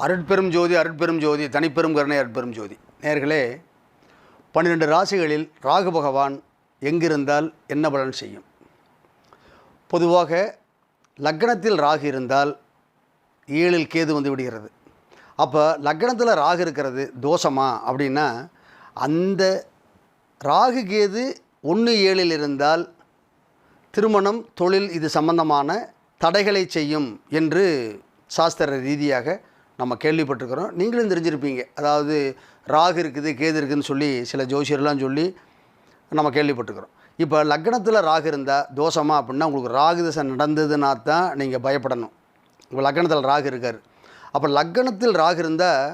அருட்பெரும் ஜோதி அருட்பெரும் ஜோதி தனிப்பெரும் கருணை அருட்பெரும் ஜோதி. நேயர்களே, 12 ராசிகளில் ராகு பகவான் எங்கிருந்தால் என்ன பலன் செய்யும்? பொதுவாக லக்னத்தில் ராகு இருந்தால் 7இல் கேது வந்து விடுகிறது. அப்போ லக்னத்தில் ராகு இருக்கிறது தோஷமா அப்படின்னா, அந்த ராகு கேது 1-7 இருந்தால் திருமணம் தொழில் இது சம்பந்தமான தடைகளை செய்யும் என்று சாஸ்திர ரீதியாக நம்ம கேள்விப்பட்டிருக்கிறோம். நீங்களும் தெரிஞ்சிருப்பீங்க. அதாவது ராகு இருக்குது கேது இருக்குதுன்னு சொல்லி சில ஜோசியர்லாம் சொல்லி நம்ம கேள்விப்பட்டிருக்கிறோம். இப்போ லக்னத்தில் ராகு இருந்தால் தோஷமா அப்படின்னா, உங்களுக்கு ராகு திசை நடந்ததுன்னா தான் நீங்கள் பயப்படணும். உங்கள் லக்னத்தில் ராகு இருக்கார். அப்போ லக்னத்தில் ராகு இருந்தால்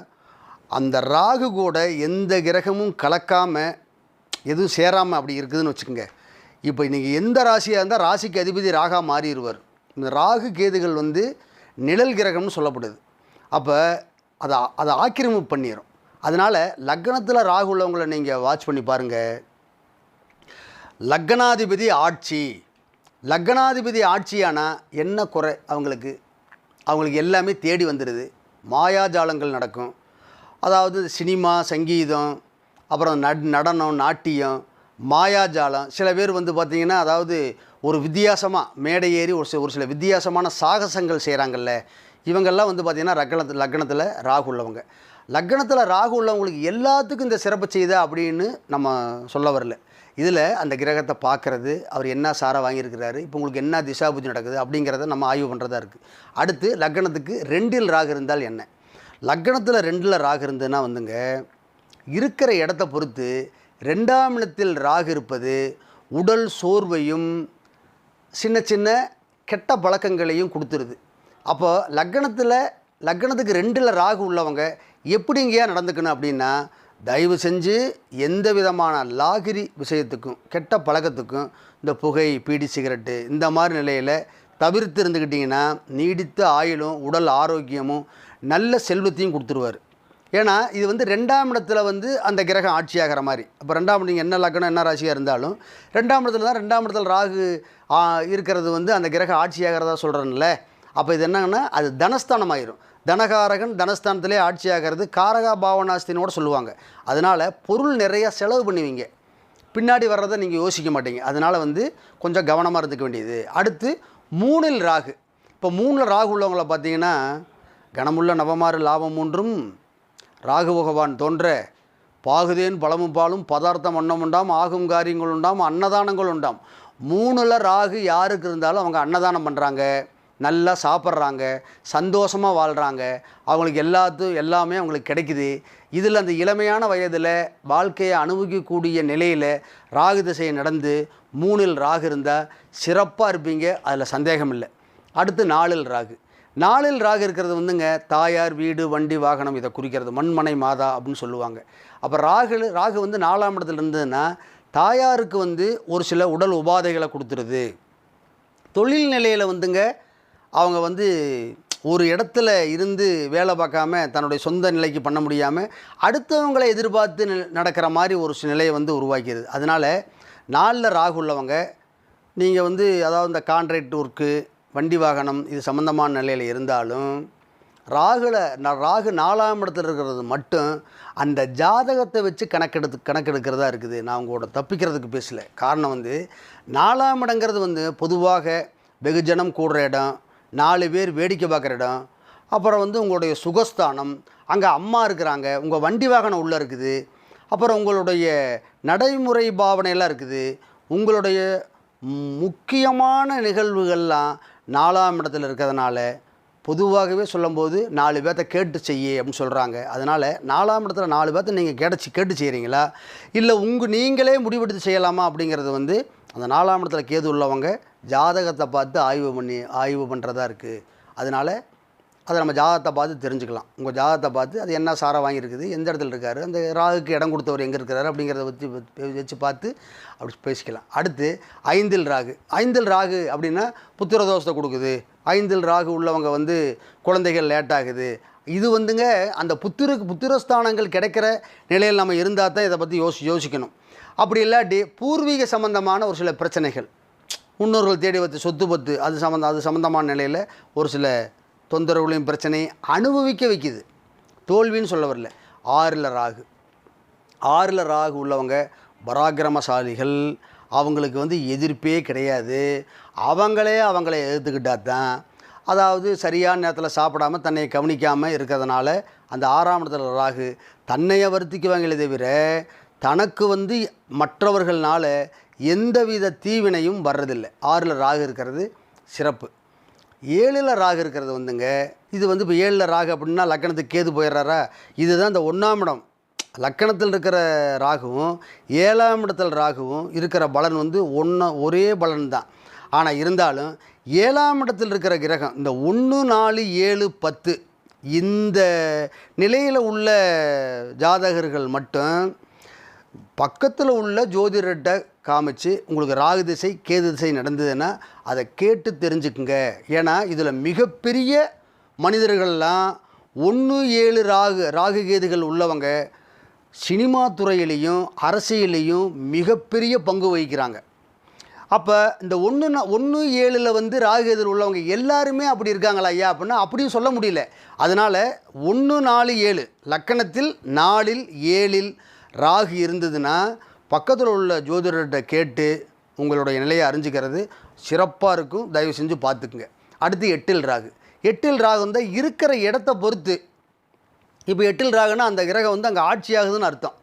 அந்த ராகு கூட எந்த கிரகமும் கலக்காமல் எதுவும் சேராமல் அப்படி இருக்குதுன்னு வச்சுக்கோங்க. இப்போ நீங்கள் எந்த ராசியாக இருந்தால் ராசிக்கு அதிபதி ராகா மாறிடுவார். இந்த ராகு கேதுகள் வந்து நிழல் கிரகம்னு சொல்லப்படுது. அப்போ அதை ஆக்கிரமிப்பு பண்ணிடும். அதனால் லக்னத்தில் ராகு உள்ளவங்களை நீங்கள் வாட்ச் பண்ணி பாருங்கள். லக்னாதிபதி ஆட்சி, லக்னாதிபதி ஆட்சியானால் என்ன குறை அவங்களுக்கு எல்லாமே தேடி வந்துடுது. மாயாஜாலங்கள் நடக்கும். அதாவது சினிமா, சங்கீதம், அப்புறம் நடனம், நாட்டியம், மாயாஜாலம். சில பேர் வந்து பார்த்திங்கன்னா, அதாவது ஒரு வித்தியாசமாக மேடை ஏறி ஒரு சில வித்தியாசமான சாகசங்கள் செய்கிறாங்கல்ல, இவங்கெல்லாம் வந்து பார்த்திங்கன்னா லக்னத்தில் ராகு உள்ளவங்க. லக்னத்தில் ராகு உள்ளவங்களுக்கு எல்லாத்துக்கும் இந்த சிறப்பு செய்த அப்படின்னு நம்ம சொல்ல வரல. இதில் அந்த கிரகத்தை பார்க்குறது, அவர் என்ன சாரை வாங்கியிருக்கிறாரு, இப்போ உங்களுக்கு என்ன திசாபுத்தி நடக்குது அப்படிங்கிறத நம்ம ஆய்வு பண்ணுறதா இருக்குது. அடுத்து லக்னத்துக்கு 2இல் ராகு இருந்தால் என்ன? லக்னத்தில் 2இல் ராகு இருந்ததுன்னா வந்துங்க, இருக்கிற இடத்த பொறுத்து 2ஆம் இடத்தில் ராகு இருப்பது உடல் சோர்வையும் சின்ன சின்ன கெட்ட பழக்கங்களையும் கொடுத்துருது. அப்போ லக்னத்துக்கு 2இல் ராகு உள்ளவங்க எப்படிங்கயா நடந்துக்கணும் அப்படின்னா, தயவு செஞ்சு எந்த விதமான லாகிரி விஷயத்துக்கும் கெட்ட பழக்கத்துக்கும், இந்த புகை, பீடி, சிகரெட்டு இந்த மாதிரி நிலையில் தவிர்த்து இருந்துக்கிட்டிங்கன்னா நீடித்த ஆயுளும் உடல் ஆரோக்கியமும் நல்ல செல்வத்தையும் கொடுத்துருவார். ஏன்னா இது வந்து 2ஆம் இடத்துல வந்து அந்த கிரகம் ஆட்சியாகிற மாதிரி. அப்போ 2ஆம் நீங்கள் என்ன லக்னம் என்ன ராசியாக இருந்தாலும் 2ஆம் இடத்துல தான் 2ஆம் இடத்துல ராகு இருக்கிறது வந்து அந்த கிரகம் ஆட்சியாகிறதா சொல்கிறேன்ல. அப்போ இது என்னங்கன்னா, அது தனஸ்தானம் ஆயிரும். தனகாரகன் தனஸ்தானத்திலே ஆட்சியாகிறது காரகா பாவனாஸ்தினோடு சொல்லுவாங்க. அதனால் பொருள் நிறைய செலவு பண்ணுவீங்க, பின்னாடி வர்றதை நீங்கள் யோசிக்க மாட்டீங்க. அதனால் வந்து கொஞ்சம் கவனமாக இருந்துக்க வேண்டியது. அடுத்து 3இல் ராகு. இப்போ 3இல் ராகு உள்ளவங்களை பார்த்தீங்கன்னா, கனமுள்ள நவமாறு லாபம் ஒன்றும் ராகு பகவான் தோன்ற பாகுதேன் பழமும் பாலும் பதார்த்தம் அன்னம் உண்டாம் ஆகும் காரியங்கள் உண்டாம் அன்னதானங்கள் உண்டாம். 3இல் ராகு யாருக்கு இருந்தாலும் அவங்க அன்னதானம் பண்ணுறாங்க, நல்லா சாப்பிட்றாங்க, சந்தோஷமாக வாழ்கிறாங்க, அவங்களுக்கு எல்லாமே அவங்களுக்கு கிடைக்குது. இதில் அந்த இளமையான வயதில் வாழ்க்கையை அனுபவிக்கக்கூடிய நிலையில் ராகு திசையை நடந்து 3இல் ராகு இருந்தால் சிறப்பாக இருப்பீங்க, அதில் சந்தேகம் இல்லை. அடுத்து 4இல் ராகு. 4இல் ராகு இருக்கிறது வந்துங்க தாயார், வீடு, வண்டி, வாகனம் இதை குறிக்கிறது. மண்மனை மாதா அப்படின்னு சொல்லுவாங்க. அப்போ ராகு வந்து 4ஆம் இடத்துல இருந்ததுன்னா தாயாருக்கு வந்து ஒரு சில உடல் உபாதைகளை கொடுத்துருது. தொழில் நிலையில் வந்துங்க அவங்க வந்து ஒரு இடத்துல இருந்து வேலை பார்க்காம தன்னுடைய சொந்த நிலைக்கு பண்ண முடியாமல் அடுத்தவங்களை எதிர்பார்த்து நடக்கிற மாதிரி ஒரு நிலையை வந்து உருவாக்கிடுது. அதனால் 4இல் ராகு உள்ளவங்க நீங்கள் வந்து அதாவது இந்த கான்ட்ராக்ட் ஒர்க்கு, வண்டி வாகனம் இது சம்மந்தமான நிலையில் இருந்தாலும் ராகு 4ஆம் இடத்துல இருக்கிறது மட்டும் அந்த ஜாதகத்தை வச்சு கணக்கெடுக்கிறதா இருக்குது. நான் உங்களோட தப்பிக்கிறதுக்கு பேசலை. காரணம் வந்து 4ஆம் இடங்கிறது வந்து பொதுவாக வெகுஜனம் கூடுற இடம், 4 பேர் வேடிக்கை பார்க்குற இடம், அப்புறம் வந்து உங்களுடைய சுகஸ்தானம், அங்கே அம்மா இருக்கிறாங்க, உங்கள் வண்டி வாகனம் உள்ளே இருக்குது, அப்புறம் உங்களுடைய நடைமுறை பாவனையெல்லாம் இருக்குது. உங்களுடைய முக்கியமான நிகழ்வுகள்லாம் 4ஆம் இடத்துல இருக்கிறதுனால பொதுவாகவே சொல்லும்போது 4 பேர்த்த கேட்டு செய்ய அப்படின்னு சொல்கிறாங்க. அதனால் 4ஆம் இடத்துல 4 பேர்த்த நீங்கள் கேட்டு செய்கிறீங்களா, இல்லை நீங்களே முடிவெடுத்து செய்யலாமா அப்படிங்கிறது வந்து அந்த 4ஆம் இடத்துல கேது உள்ளவங்க ஜாதகத்தை பார்த்து ஆய்வு பண்ணுறதா இருக்குது. அதனால் அதை நம்ம ஜாதகத்தை பார்த்து தெரிஞ்சுக்கலாம். உங்கள் ஜாதகத்தை பார்த்து அது என்ன சாரை வாங்கியிருக்குது, எந்த இடத்துல இருக்கார், அந்த ராகுக்கு இடம் கொடுத்தவர் எங்கே இருக்கிறாரு அப்படிங்கிறத வச்சு பார்த்து அப்படி பேசிக்கலாம். அடுத்து 5இல் ராகு. 5இல் ராகு அப்படின்னா புத்திரதோஷத்தை கொடுக்குது. 5இல் ராகு உள்ளவங்க வந்து குழந்தைகள் லேட்டாகுது. இது வந்துங்க அந்த புத்திரஸ்தானங்கள் கிடைக்கிற நிலையில் நம்ம இருந்தால் தான் இதை பற்றி யோசிக்கணும். அப்படி இல்லாட்டி பூர்வீக சம்பந்தமான ஒரு சில பிரச்சனைகள், முன்னோர்கள் தேடி வச்சு சொத்து பத்து அது சம்மந்தமான நிலையில் ஒரு சில தொந்தரவுகளையும் பிரச்சனையும் அனுபவிக்க வைக்குது, தோல்வின்னு சொல்ல வரல. 6ல் ராகு, 6ல் ராகு உள்ளவங்க பராக்கிரமசாலிகள். அவங்களுக்கு வந்து எதிர்ப்பே கிடையாது. அவங்கள எதிர்த்துக்கிட்டா தான், அதாவது சரியான நேரத்தில் சாப்பிடாமல் தன்னை கவனிக்காமல் இருக்கிறதுனால அந்த 6ஆம் இடத்துல ராகு தன்னையை வருத்திக்குவாங்களே தவிர தனக்கு வந்து மற்றவர்களால் எந்தவித தீவினையும் வர்றதில்லை. 6ல் ராகு இருக்கிறது சிறப்பு. 7ல் ராகு இருக்கிறது வந்துங்க, இது வந்து இப்போ 7ல் ராகு அப்படின்னா லக்கணத்துக்கு கேது போயிடுறாரா, இதுதான் இந்த 1ஆம் இடம். லக்கணத்தில் இருக்கிற ராகுவும் 7ஆம் இடத்தில் ராகுவும் இருக்கிற பலன் வந்து ஒரே பலன் தான். ஆனால் இருந்தாலும் 7ஆம் இடத்தில் இருக்கிற கிரகம் இந்த 1, 4, 7, 10 இந்த நிலையில் உள்ள ஜாதகர்கள் மட்டும் பக்கத்தில் உள்ள ஜோதிடர்கிட்ட காமிச்சு உங்களுக்கு ராகு திசை கேது திசை நடந்ததுன்னா அதை கேட்டு தெரிஞ்சுக்குங்க. ஏன்னா இதில் மிகப்பெரிய மனிதர்கள்லாம் 1, 7 ராகு கேதுகள் உள்ளவங்க சினிமா துறையிலையும் அரசியலையும் மிகப்பெரிய பங்கு வகிக்கிறாங்க. அப்போ இந்த 1, 7ல் வந்து ராகு கேதுகள் உள்ளவங்க எல்லாருமே அப்படி இருக்காங்களா ஐயா அப்படின்னா அப்படியும் சொல்ல முடியல. அதனால் 1, 4, 7 லக்கணத்தில் 4ல் 7ல் ராகு இருந்ததுன்னா பக்கத்தில் உள்ள ஜோதிடர்கிட்ட கேட்டு உங்களுடைய நிலையை அறிஞ்சிக்கிறது சிறப்பாக இருக்கும். தயவு செஞ்சு பார்த்துக்குங்க. அடுத்து 8ல் ராகு. 8ல் ராகு வந்து இருக்கிற இடத்த பொறுத்து, இப்போ 8ல் ராகுன்னா அந்த கிரகம் வந்து அங்கே ஆட்சி ஆகுதுன்னு அர்த்தம்.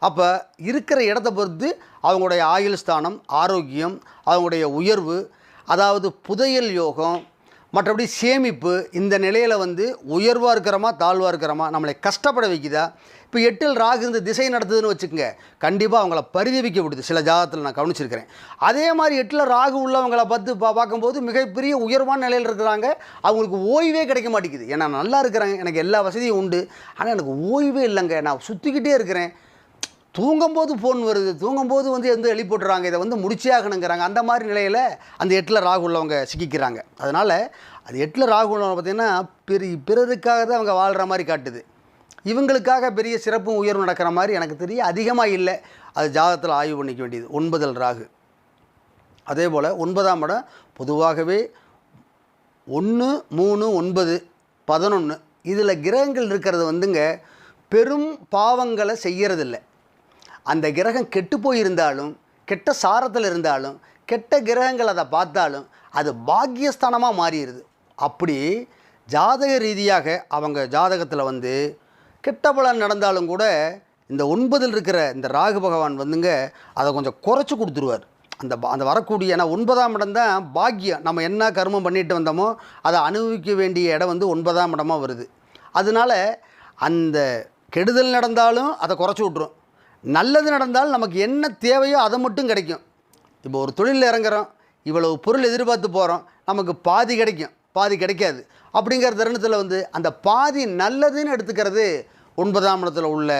அப்போ இருக்கிற இடத்த பொறுத்து அவங்களுடைய ஆயுள் ஸ்தானம், ஆரோக்கியம், அவங்களுடைய உயர்வு, அதாவது புதையல் யோகம், மற்றபடி சேமிப்பு, இந்த நிலையில் வந்து உயர்வாக இருக்கிறோமா தாழ்வாக இருக்கிறோமா, நம்மளை கஷ்டப்பட வைக்குதா. இப்போ 8ல் ராகு இந்த திசை நடத்துதுன்னு வச்சுக்கோங்க, கண்டிப்பாக அவங்கள பரிதவிக்க விடுது. சில ஜாதகத்தில் நான் கவனிச்சிருக்கிறேன். அதே மாதிரி 8ல் ராகு உள்ளவங்களை பார்க்கும்போது மிகப்பெரிய உயர்வான நிலையில் இருக்கிறாங்க. அவங்களுக்கு ஓய்வே கிடைக்க மாட்டேங்குது. ஏன்னா நல்லா இருக்கிறாங்க, எனக்கு எல்லா வசதியும் உண்டு, ஆனால் எனக்கு ஓய்வே இல்லைங்க, நான் சுற்றிக்கிட்டே இருக்கிறேன். தூங்கும்போது ஃபோன் வருது, தூங்கும்போது வந்து எழுப்பி போட்டுறாங்க, இதை வந்து முடிச்சே ஆகணுங்கிறாங்க. அந்த மாதிரி நிலையில் அந்த 8ல் ராகு உள்ளவங்க சிக்கிக்கிறாங்க. அதனால் அது 8ல் ராகு உள்ளவங்க பார்த்திங்கன்னா பிறருக்காக தான் அவங்க வாழ்கிற மாதிரி காட்டுது. இவங்களுக்காக பெரிய சிறப்பும் உயர்வு நடக்கிற மாதிரி எனக்கு தெரிய அதிகமாக இல்லை. அது ஜாதகத்தில் ஆய்வு பண்ணிக்க வேண்டியது. 9ல் ராகு. அதே போல் 9ஆம் இடம் பொதுவாகவே 1, 3, 9, 11 இதில் கிரகங்கள் இருக்கிறது வந்துங்க பெரும் பாவங்களை செய்கிறதில்லை. அந்த கிரகம் கெட்டு போயிருந்தாலும், கெட்ட சாரத்தில் இருந்தாலும், கெட்ட கிரகங்கள் அதை பார்த்தாலும் அது பாக்கியஸ்தானமாக மாறிடுது. அப்படி ஜாதக ரீதியாக அவங்க ஜாதகத்தில் வந்து கெட்ட பலன் நடந்தாலும் கூட இந்த 9ல் இருக்கிற இந்த ராகு பகவான் வந்துங்க அதை கொஞ்சம் குறைச்சி கொடுத்துருவார். அந்த வரக்கூடிய, ஏன்னா 9ஆம் இடம் தான் பாக்கியம். நம்ம என்ன கர்மம் பண்ணிட்டு வந்தோமோ அதை அனுபவிக்க வேண்டிய இடம் வந்து 9ஆம் இடமாக வருது. அதனால் அந்த கெடுதல் நடந்தாலும் அதை குறைச்சி விட்ரும். நல்லது நடந்தாலும் நமக்கு என்ன தேவையோ அதை மட்டும் கிடைக்கும். இப்போ ஒரு தொழிலில் இறங்குறோம், இவ்வளவு பொருள் எதிர்பார்த்து போகிறோம், நமக்கு பாதி கிடைக்கும், பாதி கிடைக்காது. அப்படிங்கிற தருணத்தில் வந்து அந்த பாதி நல்லதுன்னு எடுத்துக்கிறது 9ஆம் இடத்துல உள்ள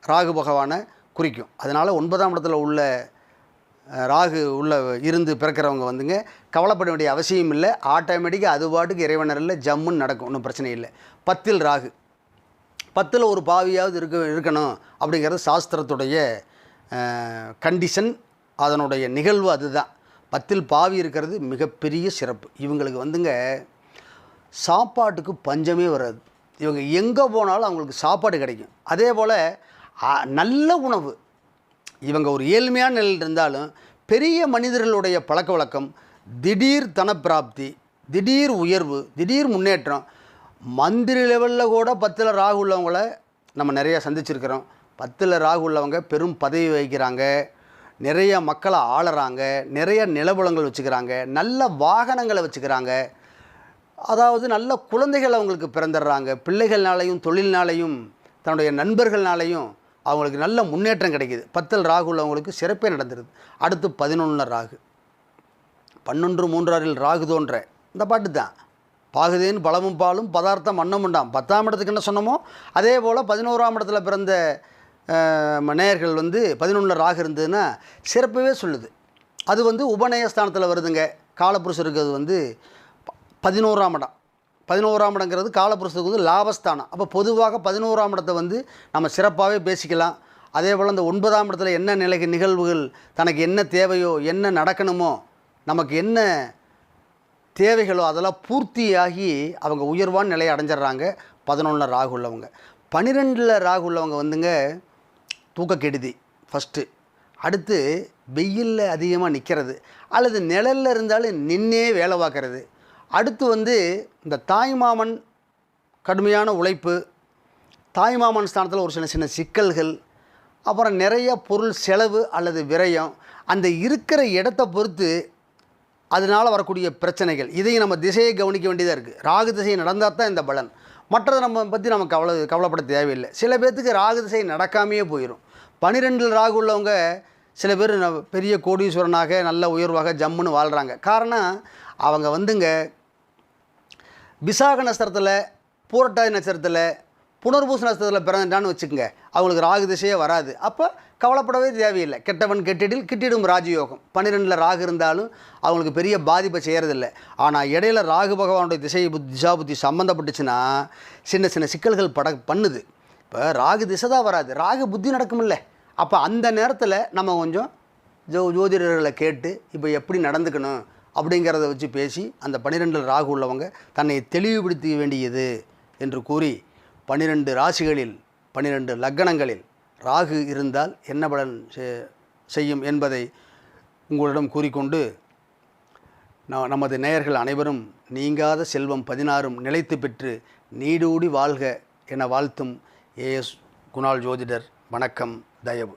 ராகு பகவானை குறிக்கும். அதனால் 9ஆம் இடத்துல உள்ள ராகு உள்ள இருந்து பிறக்கிறவங்க வந்துங்க கவலைப்பட வேண்டிய அவசியம் இல்லை. ஆட்டோமேட்டிக்காக அது பாட்டுக்கு இறைவனரில் ஜம்முன்னு நடக்கும், ஒன்றும் பிரச்சனை இல்லை. 10ல் ராகு. 10ல் ஒரு பாவியாவது இருக்கணும் அப்படிங்கிறது சாஸ்திரத்துடைய கண்டிஷன், அதனுடைய நிகழ்வு அதுதான். 10ல் பாவி இருக்கிறது மிகப்பெரிய சிறப்பு. இவங்களுக்கு வந்துங்க சாப்பாட்டுக்கு பஞ்சமே வராது. இவங்க எங்கே போனாலும் அவங்களுக்கு சாப்பாடு கிடைக்கும். அதே போல் நல்ல உணவு. இவங்க ஒரு ஏழ்மையான நிலையில் இருந்தாலும் பெரிய மனிதர்களுடைய பழக்க வழக்கம், திடீர் தனப்பிராப்தி, திடீர் உயர்வு, திடீர் முன்னேற்றம். மந்திரி லெவலில் கூட 10ல் ராகு உள்ளவங்கள நம்ம நிறையா சந்திச்சிருக்கிறோம். 10ல் ராகு உள்ளவங்க பெரும் பதவி வகிக்கிறாங்க, நிறைய மக்களை ஆளுறாங்க, நிறைய நிலபுலங்கள் வச்சுக்கிறாங்க, நல்ல வாகனங்களை வச்சுக்கிறாங்க. அதாவது நல்ல குழந்தைகள் அவங்களுக்கு பிறந்துடுறாங்க. பிள்ளைகள்னாலையும் தொழில்னாலையும் தன்னுடைய நண்பர்கள்னாலையும் அவங்களுக்கு நல்ல முன்னேற்றம் கிடைக்கிது. 10ல் ராகு உள்ளவங்களுக்கு சிறப்பே நடந்துருது. அடுத்து 11ல் ராகு. 11 3 ராகு தோன்ற இந்த பாட்டு தான். பாகுதேன் பலமும் பாலும் பதார்த்தம் அன்னம் உண்டாம். 10ஆம் இடத்துக்கு என்ன சொன்னமோ அதே போல் 11ஆம் இடத்துல பிறந்த நேயர்கள் வந்து 11ல் ராகு இருந்ததுன்னா சிறப்பவே சொல்லுது. அது வந்து உபநயஸ்தானத்தில் வருதுங்க. காலப்புருஷருக்கு அது வந்து 11ஆம் இடம். 11ஆம் இடங்கிறது காலப்புருஷத்துக்கு வந்து லாபஸ்தானம். அப்போ பொதுவாக 11ஆம் இடத்தை வந்து நம்ம சிறப்பாகவே பேசிக்கலாம். அதே போல் இந்த 9ஆம் இடத்துல என்ன நிகழ்வுகள், தனக்கு என்ன தேவையோ, என்ன நடக்கணுமோ, நமக்கு என்ன தேவைகளோ அதெல்லாம் பூர்த்தியாகி அவங்க உயர்வான நிலையை அடைஞ்சிட்றாங்க 11 ராகு உள்ளவங்க. 12 ராகு உள்ளவங்க வந்துங்க தூக்கக்கெடுதி ஃபஸ்ட்டு. அடுத்து வெயிலில் அதிகமாக நிற்கிறது அல்லது நிழலில் இருந்தாலும் நின்னே வேலை பார்க்கறது. அடுத்து வந்து இந்த தாய்மாமன் கடுமையான உழைப்பு, தாய்மாமன் ஸ்தானத்தில் ஒரு சின்ன சின்ன சிக்கல்கள், அப்புறம் நிறைய பொருள் செலவு அல்லது விரயம், அந்த இருக்கிற இடத்த பொறுத்து அதனால் வரக்கூடிய பிரச்சனைகள், இதையும் நம்ம திசையை கவனிக்க வேண்டியதாக இருக்குது. ராகு திசை நடந்தால் தான் இந்த பலன். மற்றதை நம்ம பற்றி நம்ம கவலைப்பட தேவையில்லை. சில பேர்த்துக்கு ராகு திசை நடக்காமையே போயிடும். 12 ராகு உள்ளவங்க சில பேர் பெரிய கோடீஸ்வரனாக நல்ல உயர்வாக ஜம்முன்னு வாழ்கிறாங்க. காரணம் அவங்க வந்துங்க விசாக நட்சத்திரத்தில், பூரட்டாதி நட்சத்திரத்தில், புனர்பூச நட்சத்திரத்தில் பிறந்தான்னு வச்சுக்கோங்க, அவங்களுக்கு ராகு திசையே வராது. அப்போ கவலைப்படவே தேவையில்லை. கெட்டவன் கெட்டிடில் கிட்டிடும் ராஜயோகம். 12 ராகு இருந்தாலும் அவங்களுக்கு பெரிய பாதிப்பை செய்கிறதில்லை. ஆனால் இடையில ராகு பகவானுடைய திசா புத்தி சம்மந்தப்பட்டுச்சுன்னா சின்ன சின்ன சிக்கல்கள் பண்ணுது. இப்போ ராகு திசை தான் வராது, ராகு புத்தி நடக்குமில்ல. அப்போ அந்த நேரத்தில் நம்ம கொஞ்சம் ஜோதிடர்களை கேட்டு இப்போ எப்படி நடந்துக்கணும் அப்படிங்கிறத வச்சு பேசி அந்த 12 ராகு உள்ளவங்க தன்னை தெளிவுபடுத்த வேண்டியது என்று கூறி 12 ராசிகளில் 12 லக்னங்களில் ராகு இருந்தால் என்ன பலன் செய்யும் என்பதை உங்களிடம் கூறிக்கொண்டு நமது நேயர்கள் அனைவரும் நீங்காத செல்வம் 16 நிலைத்து பெற்று நீடூடி வாழ்க என வாழ்த்தும் ஏஎஸ் குணால் ஜோதிடர். வணக்கம், தயவு.